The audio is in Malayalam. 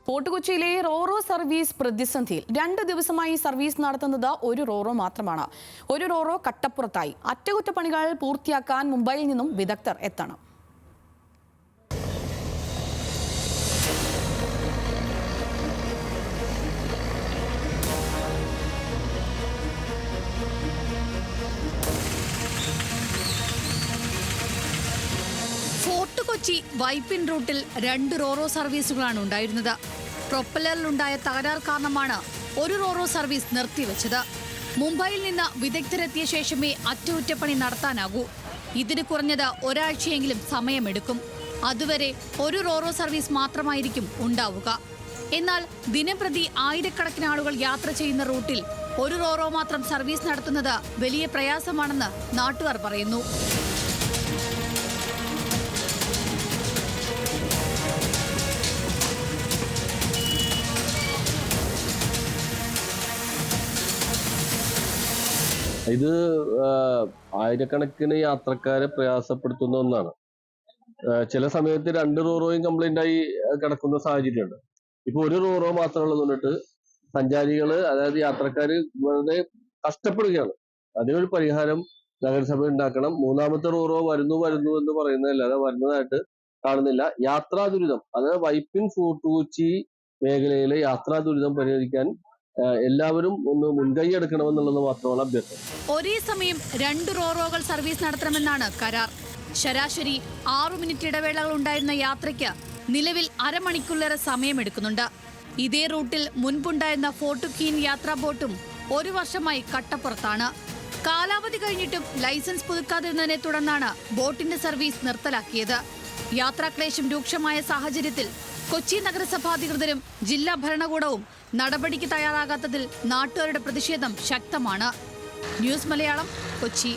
ഫോർട്ട് കൊച്ചിയിലെ റോറോ സർവീസ് പ്രതിസന്ധിയിൽ 2 ദിവസമായി സർവീസ് നടത്തുന്നത് ഒരു റോറോ മാത്രമാണ്. ഒരു റോറോ കട്ടപ്പുറത്തായി. അറ്റകുറ്റപ്പണികൾ പൂർത്തിയാക്കാൻ മുംബൈയിൽ നിന്നും വിദഗ്ധർ എത്തണം. ഫോർട്ട് കൊച്ചി വൈപ്പിൻ റൂട്ടിൽ 2 റോറോ സർവീസുകളാണ് ഉണ്ടായിരുന്നത്. പ്രൊപ്പല്ലറിലുണ്ടായ തകരാർ കാരണമാണ് ഒരു റോറോ സർവീസ് നിർത്തിവെച്ചത്. മുംബൈയിൽ നിന്ന് വിദഗ്ധരെത്തിയ ശേഷമേ അറ്റകുറ്റപ്പണി നടത്താനാകൂ. ഇതിന് കുറഞ്ഞത് ഒരാഴ്ചയെങ്കിലും സമയമെടുക്കും. അതുവരെ ഒരു റോറോ സർവീസ് മാത്രമായിരിക്കും ഉണ്ടാവുക. എന്നാൽ ദിനംപ്രതി ആയിരക്കണക്കിന് ആളുകൾ യാത്ര ചെയ്യുന്ന റൂട്ടിൽ ഒരു റോറോ മാത്രം സർവീസ് നടത്തുന്നത് വലിയ പ്രയാസമാണെന്ന് നാട്ടുകാർ പറയുന്നു. ഇത് ആയിരക്കണക്കിന് യാത്രക്കാരെ പ്രയാസപ്പെടുത്തുന്ന ഒന്നാണ്. ചില സമയത്ത് 2 റോറോയും കംപ്ലൈന്റ് ആയി കിടക്കുന്ന സാഹചര്യമുണ്ട്. ഇപ്പൊ ഒരു റോറോ മാത്രമുള്ളതുകൊണ്ടിട്ട് സഞ്ചാരികള്, അതായത് യാത്രക്കാര് വളരെ കഷ്ടപ്പെടുകയാണ്. അതിനൊരു പരിഹാരം നഗരസഭ ഉണ്ടാക്കണം. 3ാമത്തെ റോറോ വരുന്നു എന്ന് പറയുന്നതല്ലാതെ വരുന്നതായിട്ട് കാണുന്നില്ല. യാത്രാ ദുരിതം, അതായത് വൈപ്പിൻ ഫോർട്ട് കൊച്ചി മേഖലയിലെ യാത്രാ ദുരിതം പരിഹരിക്കാൻ എല്ലാവരും ഒന്ന് മുൻകൈ എടുക്കണമെന്നുള്ളത് മാത്രമാണ് അഭ്യർത്ഥന. ഒരേ സമയം 2 റോറോകൾ സർവീസ് നടത്തണമെന്നാണ് കരാർ. ശരാശരി 6 മിനിറ്റ് ഇടവേളകൾ ഉണ്ടായിരുന്ന യാത്രയ്ക്ക് നിലവിൽ അരമണിക്കൂറിലേറെ സമയമെടുക്കുന്നുണ്ട്. ഇതേ റൂട്ടിൽ മുൻപുണ്ടായിരുന്ന ഫോർട്ട് ക്വീൻ യാത്രാ ബോട്ടും 1 വർഷമായി കട്ടപ്പുറത്താണ്. കാലാവധി കഴിഞ്ഞിട്ടും ലൈസൻസ് പുതുക്കാതിരുന്നതിനെ തുടർന്നാണ് ബോട്ടിന്റെ സർവീസ് നിർത്തലാക്കിയത്. യാത്രാക്ലേശം രൂക്ഷമായ സാഹചര്യത്തിൽ കൊച്ചി നഗരസഭാധികൃതരും ജില്ലാ ഭരണകൂടവും നടപടിക്ക് തയ്യാറാകാത്തതിൽ നാട്ടുകാരുടെ പ്രതിഷേധം ശക്തമാണ്. ന്യൂസ് മലയാളം, കൊച്ചി.